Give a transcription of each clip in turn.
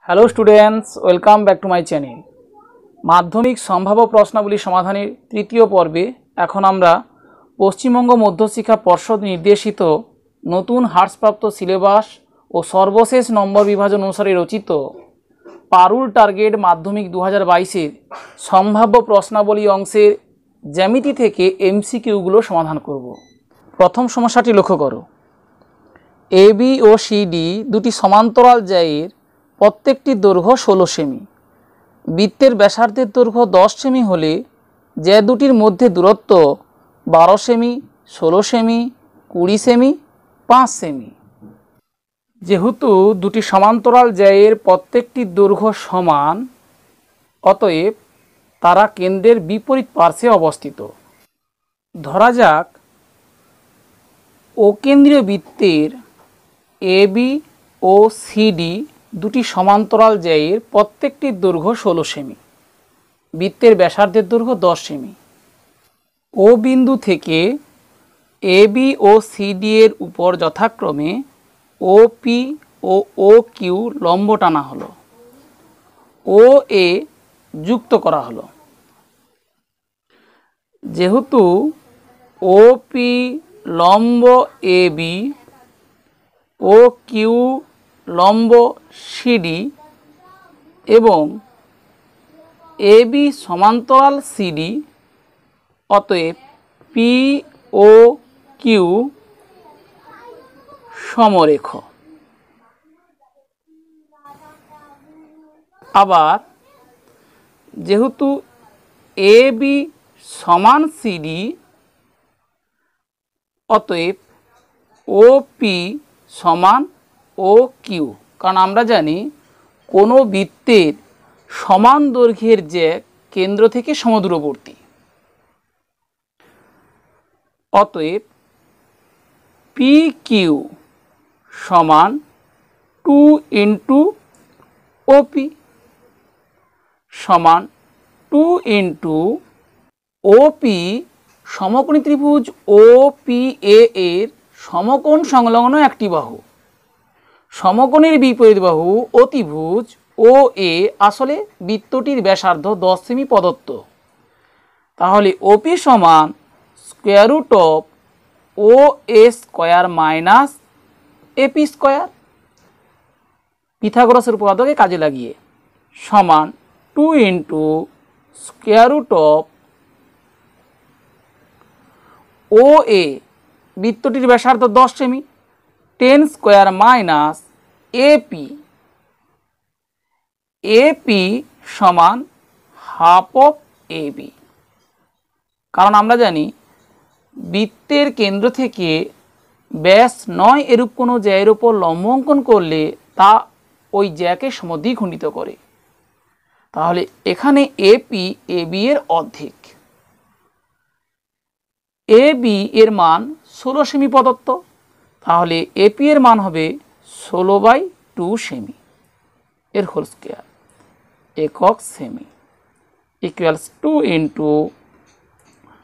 Hello students, welcome back to my channel. মাধ্যমিক সম্ভাব্য প্রশ্নাবলী সমাধানের তৃতীয় পর্বে এখন আমরা পশ্চিমবঙ্গ মধ্যশিক্ষা পর্ষদ নির্দেশিত নতুন হ্রাসপ্রাপ্ত সিলেবাস ও সর্বশেষ নম্বর বিভাজন অনুসারে রচিত পারুল টার্গেট মাধ্যমিক 2022-এর সম্ভাব্য প্রশ্নাবলী অংশের জ্যামিতি থেকে এমসিকিউগুলো সমাধান করব। প্রথম সমস্যাটি লক্ষ্য করো। এবি ও সিডি দুটি সমান্তরাল জ্যায়ের প্রত্যেকটির দৈর্ঘ্য 16 সেমি। বৃত্তের ব্যাসার্ধের দৈর্ঘ্য 10 সেমি হলে জ্যা দুটির মধ্যে দূরত্ব 12 সেমি, 16 সেমি, 20 সেমি, 5 সেমি। যেহেতু দুটি সমান্তরাল জ্যায়ের প্রত্যেকটির দৈর্ঘ্য সমান, অতএব তারা কেন্দ্রের বিপরীত পার্শ্বে অবস্থিত। ধরা যাক অকেন্দ্রীয় বৃত্তের এবি ও সিডি দুটি সমান্তরাল জ্যায়ের প্রত্যেকটির দৈর্ঘ্য 16 সেমি। বৃত্তের ব্যাসার্ধের দৈর্ঘ্য 10 সেমি। ও বিন্দু থেকে এবি ও সিডি এর উপর যথাক্রমে ওপি ও ও কিউ লম্ব টানা হলো, ও এ যুক্ত করা হলো। যেহেতু ওপি লম্ব এবি ও কিউ লম্ব সিডি এবং এবি সমান্তরাল সিডি, অতএব পি ও কিউ সমরেখ। আবার যেহেতু এবি সমান সিডি, অতএব ওপি সমান ও কিউ। কারণ আমরা জানি কোনো বৃত্তের সমান দৈর্ঘ্যের জ্যা কেন্দ্র থেকে সমদূরবর্তী, অতএব পি কিউ সমান 2 ইন্টু ওপি সমান 2 ইন্টু ওপি সমকোণী ত্রিভুজ ওপিএ এর সমকোণ সংলগ্ন একটি বাহু। সমকোণের বিপরীত বাহু অতিভুজ ও এ আসলে বৃত্তটির ব্যাসার্ধ 10 সেমি প্রদত্ত। তাহলে ওপি সমান square root of O A square minus AP square, পিথাগোরাসের উপপাদ্যকে কাজে লাগিয়ে, সমান 2 into square root of O A বৃত্তটির ব্যাসার্ধ 10 সেমি 10 স্কোয়ার মাইনাস এপি, এপি সমান হাফ অফ এবি। কারণ আমরা জানি বৃত্তের কেন্দ্র থেকে ব্যাস 9 এরূপ কোনো জ্যায়ের ওপর লম্ব অঙ্কন করলে তা ওই জ্যাকে সমদ্বিখণ্ডিত করে। তাহলে এখানে এপি এবি এর অর্ধেক। এবি এর মান 16 সেমি প্রদত্ত, তাহলে এপি এর মান হবে 16/2 সেমি এর হোল স্কোয়ার একক সেমি equals 2 into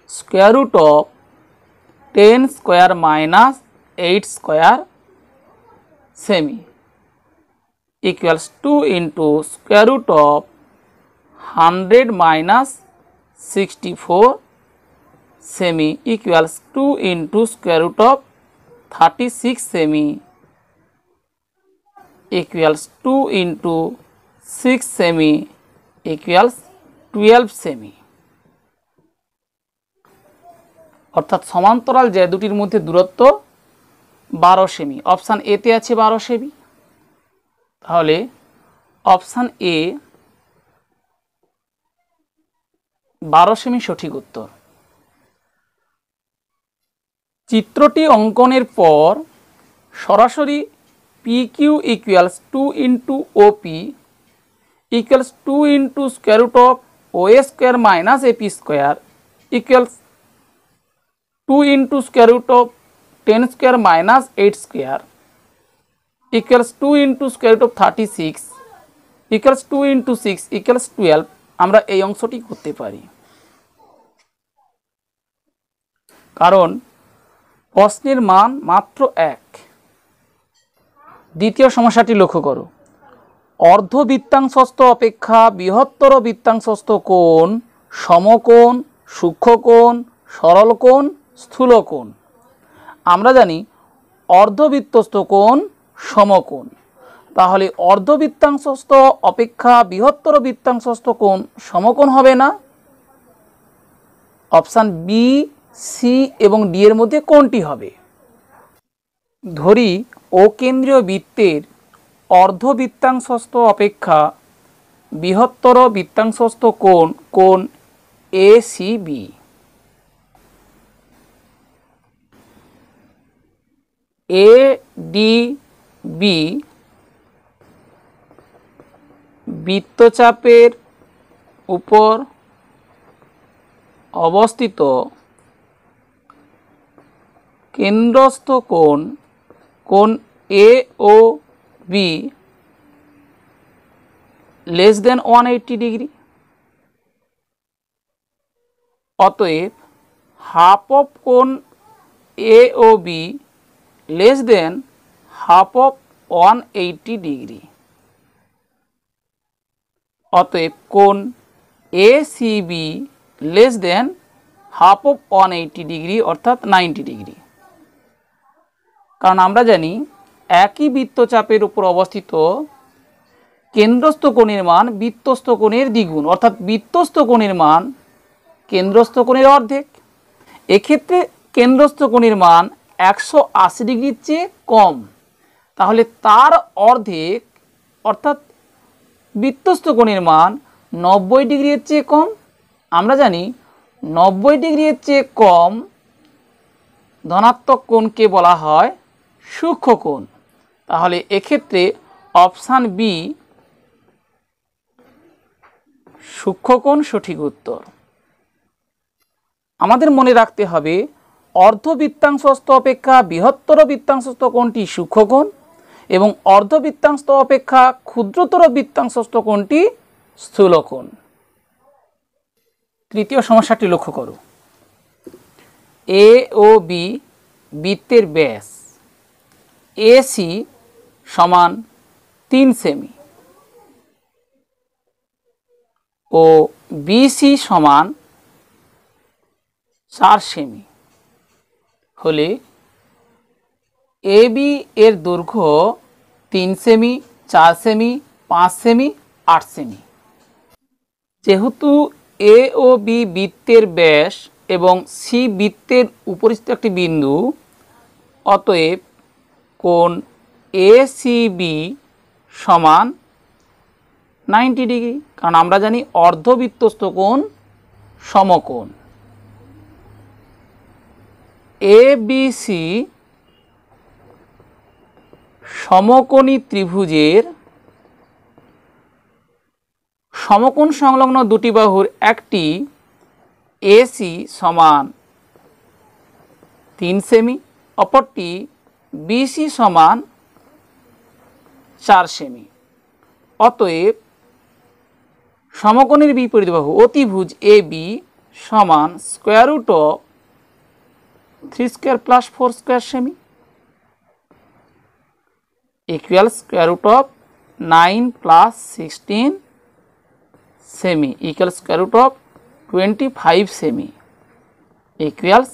square root of 10 square minus 8 square সেমি equals 2 into square root of 100 minus 64 সেমি equals 2 into square root of 36 সেমি equals 2 into 6 সেমি equals 12 সেমি। অর্থাৎ সমান্তরাল জ্যা দুটির মধ্যে দূরত্ব 12 সেমি। অপশান এতে আছে 12 সেমি, তাহলে অপশান এ 12 সেমি সঠিক উত্তর। চিত্রটি অঙ্কনের পর সরাসরি PQ equals 2 into OP equals 2 into square root of OA square minus AP square equals 2 into square root of 10 square minus 8 square equals 2 into square root of 36 equals 2 into 6 equals 12। আমরা এই অংশটি করতে পারি, কারণ প্রশ্নের মান মাত্র 1। দ্বিতীয় সমস্যাটি লক্ষ্য করো। অর্ধবৃত্তাংশস্থ অপেক্ষা বৃহত্তর বৃত্তাংশস্থ কোণ সমকোণ, সূক্ষ্মকোণ, সরলকোণ, স্থূলকোণ। আমরা জানি অর্ধবৃত্তস্থ কোণ সমকোণ, তাহলে অর্ধবৃত্তাংশস্থ অপেক্ষা বৃহত্তর বৃত্তাংশস্থ কোণ সমকোণ হবে না। অপশান বি, সি এবং ডি এর মধ্যে কোনটি হবে? ধরি অকেন্দ্রীয় বৃত্তের অর্ধবৃত্তাংশস্থ অপেক্ষা বৃহত্তর বৃত্তাংশস্থ কোণ কোণ A C B. A D B বৃত্তচাপের উপর অবস্থিত কেন্দ্রস্থ কোণ কোণ A O B less than 180 degree. অতএব হাফ অফ কোণ A O B less than half of 180 degree. অতএব কোণ A C B less than half of 180 degree অর্থাৎ 90 ডিগ্রি। কারণ আমরা জানি একই বৃত্তচাপের উপর অবস্থিত কেন্দ্রস্থ কোণের মান বৃত্তস্থ কোণের দ্বিগুণ, অর্থাৎ বৃত্তস্থ কোণের মান কেন্দ্রস্থ কোণের অর্ধেক। এক্ষেত্রে কেন্দ্রস্থ কোণের মান 180 ডিগ্রির চেয়ে কম, তাহলে তার অর্ধেক অর্থাৎ বৃত্তস্থ কোণের মান 90 ডিগ্রির চেয়ে কম। আমরা জানি 90 ডিগ্রির চেয়ে কম ধনাত্মক কোণকে বলা হয় সূক্ষ্মকোণ। তাহলে এক্ষেত্রে অপশান বি সূক্ষ্মকোণ সঠিক উত্তর। আমাদের মনে রাখতে হবে অর্ধবৃত্তাংশস্থ অপেক্ষা বৃহত্তর বৃত্তাংশস্থ কোণটি সূক্ষ্মকোণ এবং অর্ধবৃত্তাংশ অপেক্ষা ক্ষুদ্রতর বৃত্তাংশস্থ কোণটি স্থূলকোণ। তৃতীয় সমস্যাটি লক্ষ্য করো। এ ও বি বৃত্তের ব্যাস এসি সমান 3 সেমি ও বিসি সমান 4 সেমি হলে এ বি এর দৈর্ঘ্য 3 সেমি, 4 সেমি, 5 সেমি, 8 সেমি। যেহেতু এ ও বি বৃত্তের ব্যাস এবং সি বৃত্তের উপরিস্থিত একটি বিন্দু, অতএব কোণ এ সি বি সমান 90 ডিগ্রি। কারণ আমরা জানি অর্ধবৃত্তস্থ কোণ সমকোণ। এ বি সি সমকোণী ত্রিভুজের সমকোণ সংলগ্ন দুটি বাহুর একটি এসি সমান 3 সেমি, অপরটি বিসি সমান 4 সেমি। অতএব সমকোণের বিপরীত বাহু অতিভুজ এ বি সমান square root of 3 square plus 4 square সেমি equal square root of 9 plus 16 সেমি ইকুয়াল স্কোয়ার রুট অফ 25 সেমি ইকুয়ালস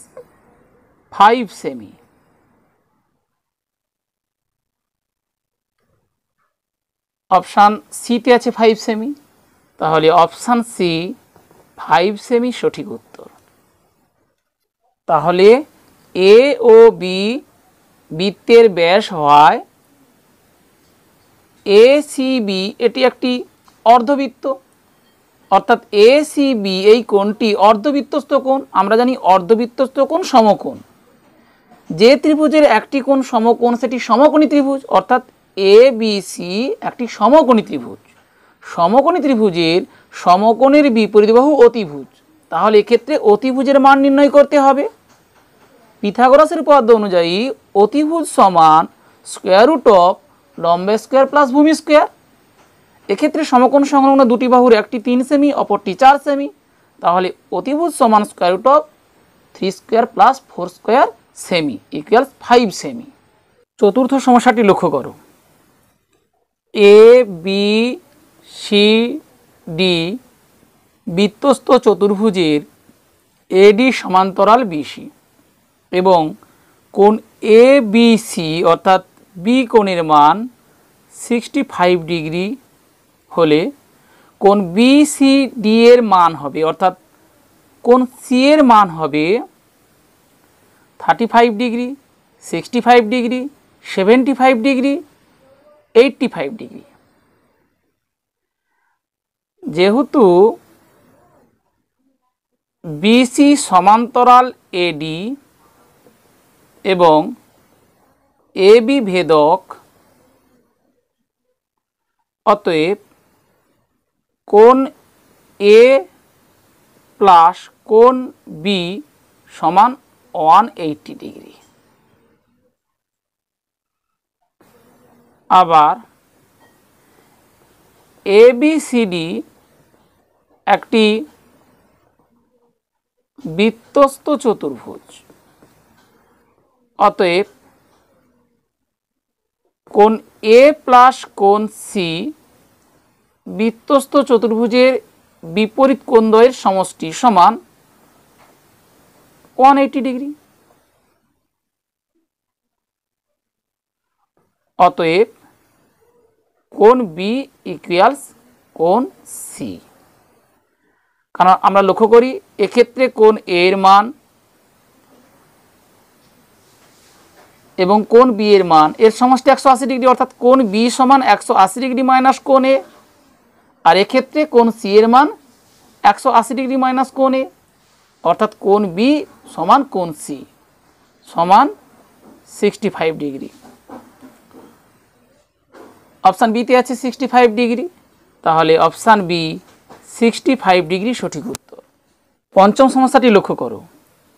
5 সেমি। অপশান সিতে আছে 5 সেমি, তাহলে অপশান সি 5 সেমি সঠিক উত্তর। তাহলে এ ও বি বৃত্তের ব্যাস হয় এ সি বি, এটি একটি অর্ধবৃত্ত, অর্থাৎ এ সি বি এই কোণটি অর্ধবৃত্তস্থ কোণ। আমরা জানি অর্ধবৃত্তস্থ কোণ সমকোণ। যে ত্রিভুজের একটি কোণ সমকোণ সেটি সমকোণী ত্রিভুজ, অর্থাৎ এ বি সি একটি সমকোণী ত্রিভুজ। সমকোণী ত্রিভুজের সমকোণের বিপরীত বাহু অতিভুজ। তাহলে এক্ষেত্রে অতিভুজের মান নির্ণয় করতে হবে। পিথাগোরাসের উপপাদ্য অনুযায়ী অতিভুজ সমান স্কোয়ার রুট অফ লম্ব স্কোয়ার প্লাস ভূমি স্কোয়ার। এক্ষেত্রে সমকোণ সংলগ্ন দুটি বাহুর একটি 3 সেমি, অপরটি 4 সেমি। তাহলে অতিভুজ সমান square root of 3 square plus 4 square সেমি ইকুয়ালস 5 সেমি। চতুর্থ সমস্যাটি লক্ষ্য করো। এ বি সি ডি বৃত্তস্থ চতুর্ভুজের এডি সমান্তরাল বিসি এবং কোণ এ বি সি অর্থাৎ বি কোণের মান 65 ডিগ্রি হলে কোণ বি সি ডি এর মান হবে অর্থাৎ কোণ সি এর মান হবে 35 ডিগ্রি, 65 ডিগ্রি, 75 ডিগ্রি, 85 ডিগ্রি। যেহেতু বিসি সমান্তরাল এডি এবং এবি ভেদক, অতএব কোণ এ প্লাস কোণ বি সমান 180 ডিগ্রি। আবার এবিসিডি একটি বৃত্তস্থ চতুর্ভুজ, অতএব কোণ এ প্লাস কোণ সি বৃত্তস্থ চতুর্ভুজের বিপরীত কোণদ্বয়ের সমষ্টি সমান 180 ডিগ্রি। অতএব কোণ বি ইকুয়ালস কোণ সি। কারণ আমরা লক্ষ্য করি এক্ষেত্রে কোণ এ এর মান এবং কোণ বি এর মান এর সমষ্টি 180 ডিগ্রি, অর্থাৎ কোণ বি সমান 180 ডিগ্রি মাইনাস কোণ এ, আর এক্ষেত্রে কোণ সি এর মান 180 ডিগ্রি মাইনাস কোণ এ, অর্থাৎ কোণ বি সমান কোণ সি সমান 65 ডিগ্রি। অপশান বিতে আছে 65 ডিগ্রি, তাহলে অপশান বি 65 ডিগ্রি সঠিক উত্তর। পঞ্চম সমস্যাটি লক্ষ্য করো।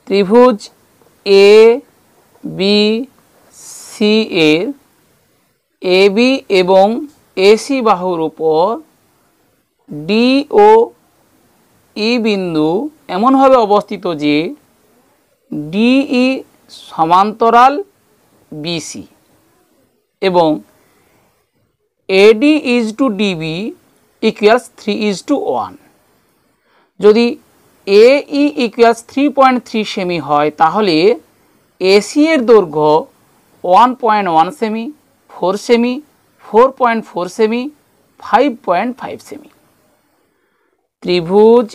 ত্রিভুজ এ বি সি এর এ বি এবং এসি বাহুর উপর ডি ও ই বিন্দু এমনভাবে অবস্থিত যে ডিই সমান্তরাল বিসি এবং AD is to DB equals 3:1। যদি এ ই ইকুয়ালস 3.3 সেমি হয় তাহলে এসি এর দৈর্ঘ্য 1.1 সেমি, 4 সেমি, 4.4 সেমি, 5.5 সেমি। ত্রিভুজ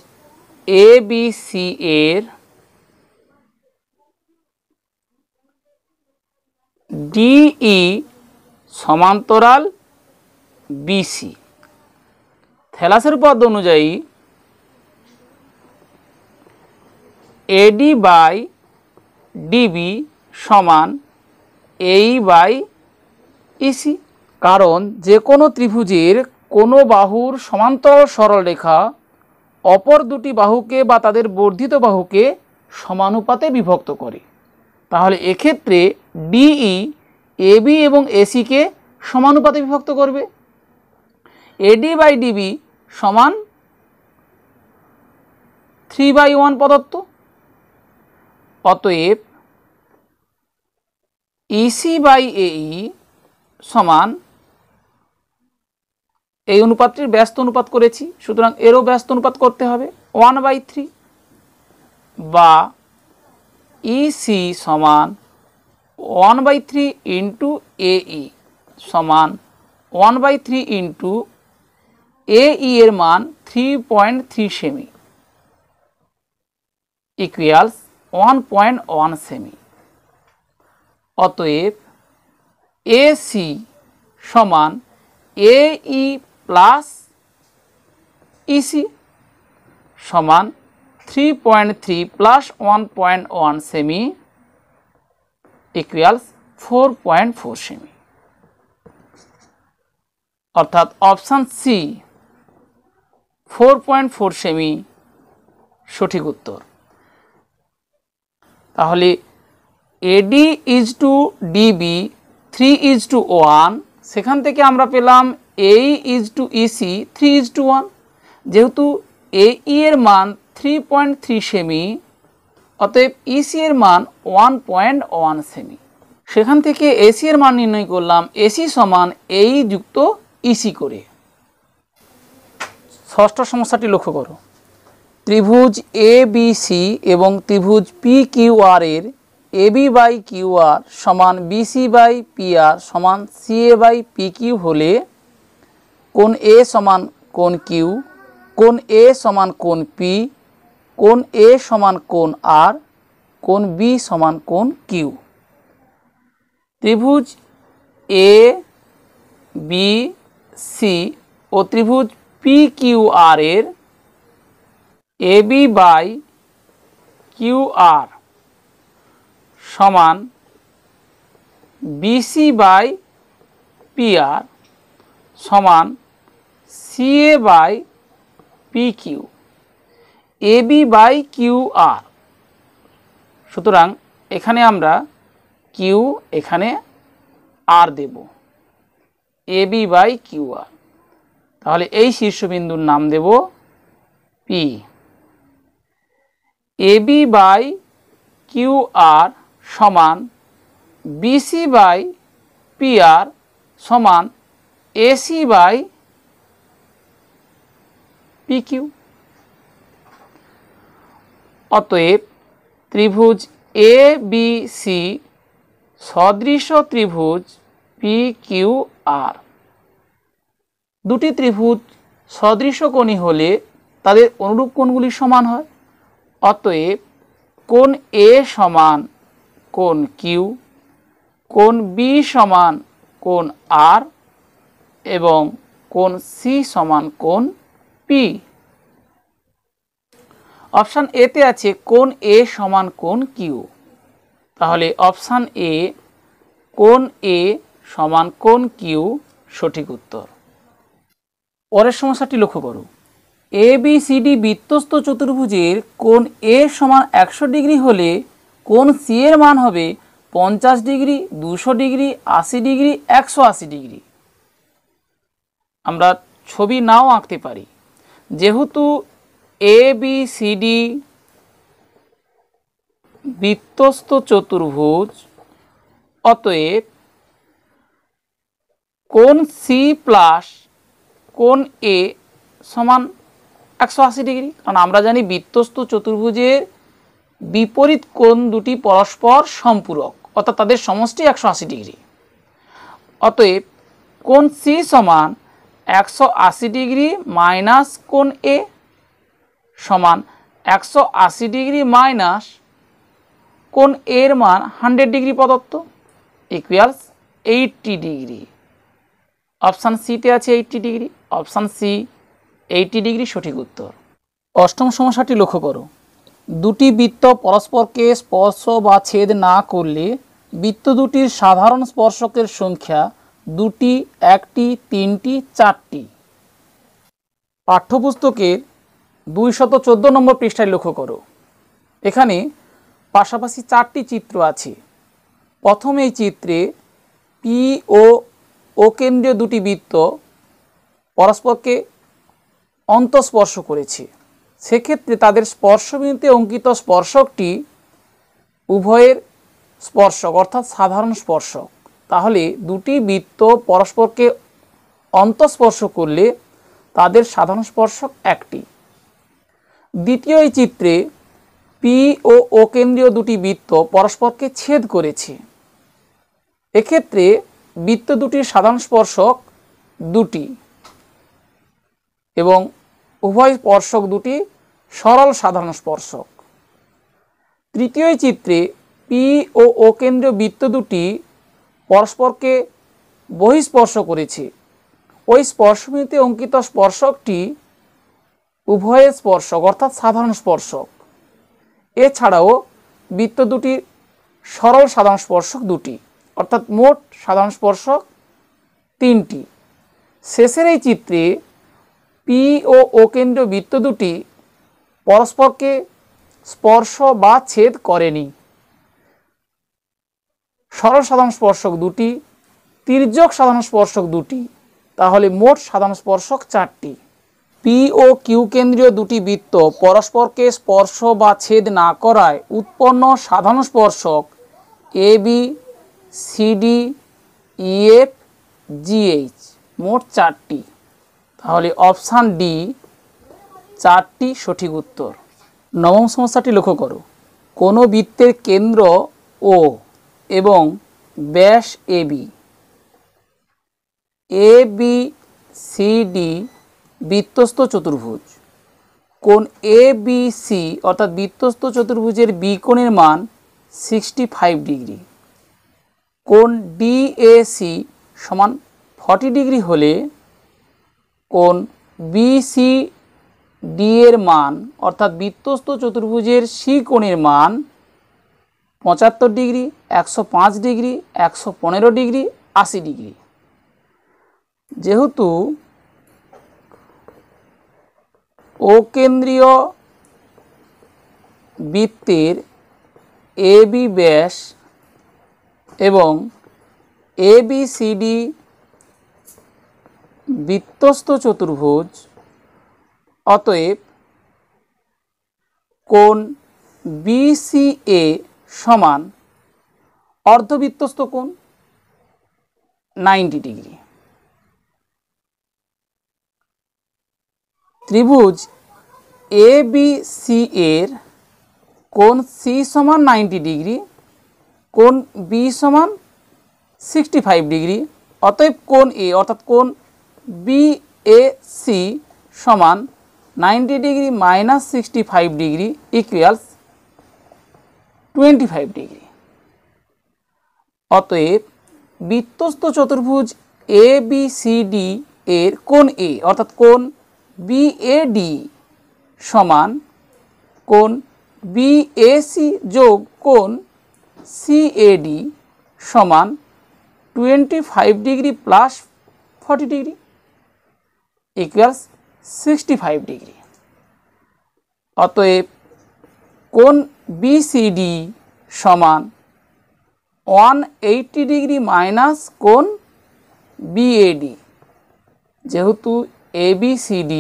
এ বি সি এর ডিই সমান্তরাল বিসি থ্যালাসের উপপাদ্য অনুযায়ী এডি বাই ডিবি সমান এই বাই ইসি। কারণ যে কোনো ত্রিভুজের কোনো বাহুর সমান্তরাল সরলরেখা অপর দুটি বাহুকে বা তাদের বর্ধিত বাহুকে সমানুপাতে বিভক্ত করে, তাহলে এক্ষেত্রে ডিই এবি এবং এসিকে সমানুপাতে বিভক্ত করবে। এডি বাই ডিবি সমান 3/1 প্রদত্ত। অতএব ইসি বাই এই সমান, এই অনুপাতটির ব্যস্ত অনুপাত করেছি সুতরাং এরও ব্যস্ত অনুপাত করতে হবে 1/3, বা ইসি সমান 1/3 ইন্টু এই সমান 1/3 ইন্টু এই এর মান 3.3 সেমি ইকুয়ালস 1.1 সেমি। অতএব এসি সমান এই প্লাস ইসি সমান 3.3 প্লাস 1.1 সেমি ইকুয়ালস 4.4 সেমি। অর্থাৎ অপশান সি 4.4 সেমি সঠিক উত্তর। তাহলে এডি ইজ টু ডিবি 3:1, সেখান থেকে আমরা পেলাম এই ইজ টু ইসি 3:1। যেহেতু এই এর মান 3.3 সেমি, অতএব ইসি এর মান 1.1 সেমি। সেখান থেকে এসি এর মান নির্ণয় করলাম, এসি সমান এই যুক্ত ইসি করে। ষষ্ঠ সমস্যাটি লক্ষ্য করো। ত্রিভুজ এ বি সি এবং ত্রিভুজ পি কিউ আর এর A B by Q R সমান বিসি বাই পি আর সমান C A by P Q হলে কোণ এ সমান কোণ কিউ, কোণ এ সমান কোণ পি, কোণ এ সমান কোণ আর, কোণ বি সমান কোণ কিউ। ত্রিভুজ এ বি সি ও ত্রিভুজ পি কিউ আর এর A B by Q R সমান বিসি বাই পি আর সমান C A by P Q, A B by Q R. সুতরাং এখানে আমরা কিউ, এখানে আর দেব, A B by Q R. তাহলে এই শীর্ষবিন্দুর নাম দেব P. A B by Q R সমান বিসি বাই পি আর সমান এসি বাই পি কিউ। অতএব ত্রিভুজ এ বি সি সদৃশ ত্রিভুজ পি কিউ আর। দুটি ত্রিভুজ সদৃশকোণী হলে তাদের অনুরূপ কোণগুলি সমান হয়। অতএব কোণ এ সমান কোণ কিউ, কোণ বি সমান কোণ আর এবং কোণ সি সমান কোণ পি। অপশান এতে আছে কোণ এ সমান কোণ কিউ। তাহলে অপশান এ কোণ এ সমান কোণ কিউ সঠিক উত্তর। পরের সমস্যাটি লক্ষ্য করো। এ বি সি ডি বৃত্তস্থ চতুর্ভুজের কোণ এ সমান 100 ডিগ্রি হলে কোণ সি এর মান হবে 50 ডিগ্রি, 200 ডিগ্রি, 80 ডিগ্রি, 180 ডিগ্রি। আমরা ছবি নাও আঁকতে পারি। যেহেতু এ বি সি ডি বৃত্তস্থ চতুর্ভুজ, অতএব কোণ সি প্লাস কোণ এ সমান 180 ডিগ্রি। কারণ আমরা জানি বৃত্তস্থ চতুর্ভুজের বিপরীত কোণ দুটি পরস্পর সম্পূরক, অর্থাৎ তাদের সমষ্টি 180 ডিগ্রি। অতএব কোণ সি সমান 180 ডিগ্রি মাইনাস কোণ এ সমান 180 ডিগ্রি মাইনাস কোণ এর মান 100 ডিগ্রি প্রদত্ত ইকুয়ালস 80 ডিগ্রি। অপশান সিতে আছে 80 ডিগ্রি। অপশান সি 80 ডিগ্রি সঠিক উত্তর। অষ্টম সমস্যাটি লক্ষ্য করো। দুটি বৃত্ত পরস্পরকে স্পর্শ বা ছেদ না করলে বৃত্ত দুটির সাধারণ স্পর্শকের সংখ্যা 2টি, 1টি, 3টি, 4টি। পাঠ্যপুস্তকের 214 নম্বর পৃষ্ঠায় লক্ষ্য করো। এখানে পাশাপাশি 4টি চিত্র আছে। প্রথম এই চিত্রে পি ও কেন্দ্রীয় দুটি বৃত্ত পরস্পরকে অন্তঃস্পর্শ করেছে। সেক্ষেত্রে তাদের স্পর্শবিন্দুতে অঙ্কিত স্পর্শকটি উভয়ের স্পর্শক, অর্থাৎ সাধারণ স্পর্শক। তাহলে দুটি বৃত্ত পরস্পরকে অন্তঃস্পর্শ করলে তাদের সাধারণ স্পর্শক একটি। দ্বিতীয় এই চিত্রে পি ও কেন্দ্রীয় দুটি বৃত্ত পরস্পরকে ছেদ করেছে। এক্ষেত্রে বৃত্ত দুটির সাধারণ স্পর্শক 2টি এবং উভয় স্পর্শক দুটি সরল সাধারণ স্পর্শক। তৃতীয় চিত্রে পি ও কেন্দ্রীয় বৃত্ত দুটি পরস্পরকে বহিঃস্পর্শ করেছে। ওই স্পর্শবিন্দুতে অঙ্কিত স্পর্শকটি উভয়ের স্পর্শক, অর্থাৎ সাধারণ স্পর্শক। এছাড়াও বৃত্ত দুটির সরল সাধারণ স্পর্শক 2টি, অর্থাৎ মোট সাধারণ স্পর্শক 3টি। শেষের এই চিত্রে পি ও কেন্দ্রীয় বৃত্ত দুটি পরস্পরকে স্পর্শ বা ছেদ করেনি। সরল সাধারণ স্পর্শক 2টি, তির্যক সাধারণ স্পর্শক 2টি। তাহলে মোট সাধারণ স্পর্শক 4টি। পি ও কিউ কেন্দ্রীয় দুটি বৃত্ত পরস্পরকে স্পর্শ বা ছেদ না করায় উৎপন্ন সাধারণ স্পর্শক A B C D E F G H মোট 4টি। তাহলে অপশান ডি 4টি সঠিক উত্তর। নবম সমস্যাটি লক্ষ্য করো। কোনো বৃত্তের কেন্দ্র ও এবং ব্যাস এবি, ABCD বৃত্তস্থ চতুর্ভুজ। কোণ ABC অর্থাৎ বৃত্তস্থ চতুর্ভুজের বি কোণের মান 65 ডিগ্রি। কোণ DAC সমান 40 ডিগ্রি হলে কোণ BCD এর মান অর্থাৎ বৃত্তস্থ চতুর্ভুজের সি কোণের মান 75 ডিগ্রি, 105 ডিগ্রি, 115 ডিগ্রি, 80 ডিগ্রি। যেহেতু অকেন্দ্রীয় বৃত্তের AB ব্যাস এবং ABCD বৃত্তস্থ চতুর্ভুজ, অতএব কোণ BCA সমান অর্ধবৃত্তস্থ কোণ 90 ডিগ্রি। ত্রিভুজ ABC এর কোণ C সমান 90 ডিগ্রি, কোণ B সমান 65 ডিগ্রি। অতএব কোণ A অর্থাৎ কোণ BAC সমান 90 degree minus 65 degree equals 25 degree. অতএব বৃত্তস্থ চতুর্ভুজ ABCD এর কোণ A অর্থাৎ কোণ BAD সমান কোণ BAC যোগ কোণ CAD সমান 25 degree plus 40 degree equals 65 degree. অতএব কোণ BCD সমান 180 ডিগ্রি মাইনাস কোণ BAD। যেহেতু ABCD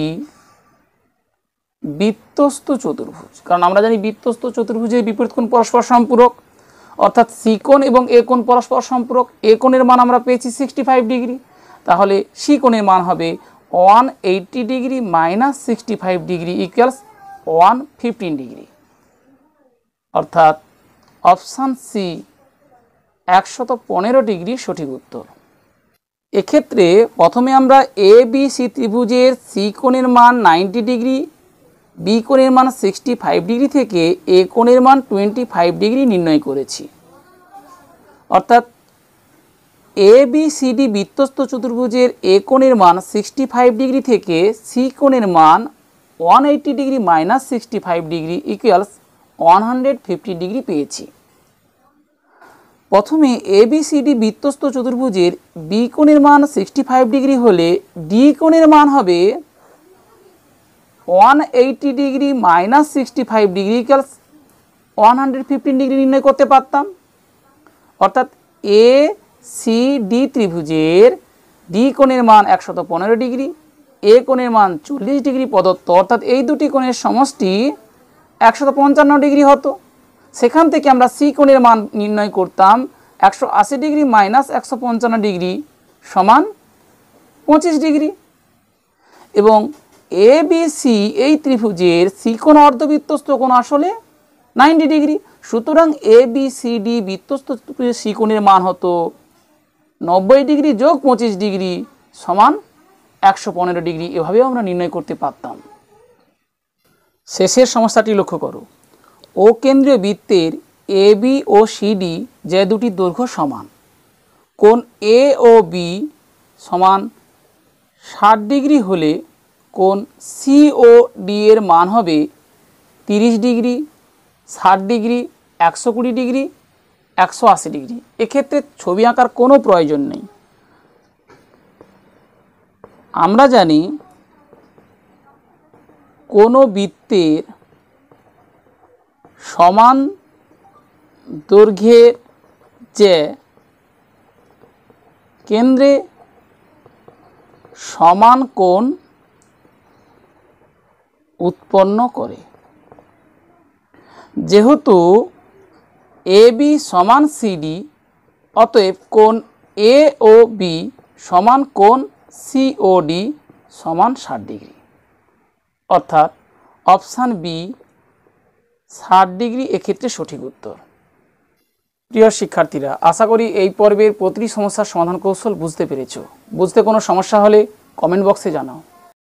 বৃত্তস্থ চতুর্ভুজ, কারণ আমরা জানি বৃত্তস্থ চতুর্ভুজের বিপরীত কোণ পরস্পর সম্পূরক, অর্থাৎ সি কোণ এবং এ কোণ পরস্পর সম্পূরক। এ কোণের মান আমরা পেয়েছি 65 ডিগ্রি, তাহলে সি কোণের মান হবে 180 degree minus 65 degree equals 115 degree. অর্থাৎ অপশান সি 115 ডিগ্রি সঠিক উত্তর। এক্ষেত্রে প্রথমে আমরা ABC ত্রিভুজের সি কোণের মান 90 ডিগ্রি, বি কোণের মান 65 ডিগ্রি থেকে এ কোণের মান 25 ডিগ্রি নির্ণয় করেছি। অর্থাৎ ABCD বৃত্তস্থ চতুর্ভুজের এ কোণের মান 65 ডিগ্রি থেকে সি কোণের মান 180 degree minus 65 degree equals 150 degree পেয়েছি। প্রথমে ABCD বৃত্তস্থ চতুর্ভুজের বি কোণের মান 65 ডিগ্রি হলে ডি কোণের মান হবে 180 degree minus 65 degree equals 115 degree নির্ণয় করতে পারতাম। অর্থাৎ ACD ত্রিভুজের ডি কোণের মান 115 ডিগ্রি, এ কোণের মান 40 ডিগ্রি প্রদত্ত, অর্থাৎ এই দুটি কোণের সমষ্টি 155 ডিগ্রি হতো। সেখান থেকে আমরা সি কোণের মান নির্ণয় করতাম 180 ডিগ্রি মাইনাস 155 ডিগ্রি সমান 25 ডিগ্রি। এবং ABC এই ত্রিভুজের সি কোণ অর্ধবৃত্তস্থ কোণ আসলে 90 ডিগ্রি। সুতরাং ABCD বৃত্তস্থ ত্রিভুজের সি কোণের মান হতো 90 ডিগ্রি যোগ 25 ডিগ্রি সমান 115 ডিগ্রি। এভাবেও আমরা নির্ণয় করতে পারতাম। শেষের সমস্যাটি লক্ষ্য করো। ও কেন্দ্রীয় বৃত্তের AB ও CD যে দুটি দৈর্ঘ্য সমান, কোণ A ও B সমান 60 ডিগ্রি হলে কোণ COD এর মান হবে 30 ডিগ্রি, 60 ডিগ্রি, 120 ডিগ্রি, 180 ডিগ্রি। এক্ষেত্রে ছবি আঁকার কোনো প্রয়োজন নেই। আমরা জানি কোনো বৃত্তের সমান দৈর্ঘ্যের যে কেন্দ্রে সমান কোণ উৎপন্ন করে। যেহেতু AB সমান CD, অতএব কোণ A ও B সমান কোণ COD সমান 60 ডিগ্রি, অর্থাৎ অপশান বি 60 ডিগ্রি এক্ষেত্রে সঠিক উত্তর। প্রিয় শিক্ষার্থীরা, আশা করি এই পর্বের প্রতিটি সমস্যার সমাধান কৌশল বুঝতে পেরেছ। বুঝতে কোনো সমস্যা হলে কমেন্ট বক্সে জানাও।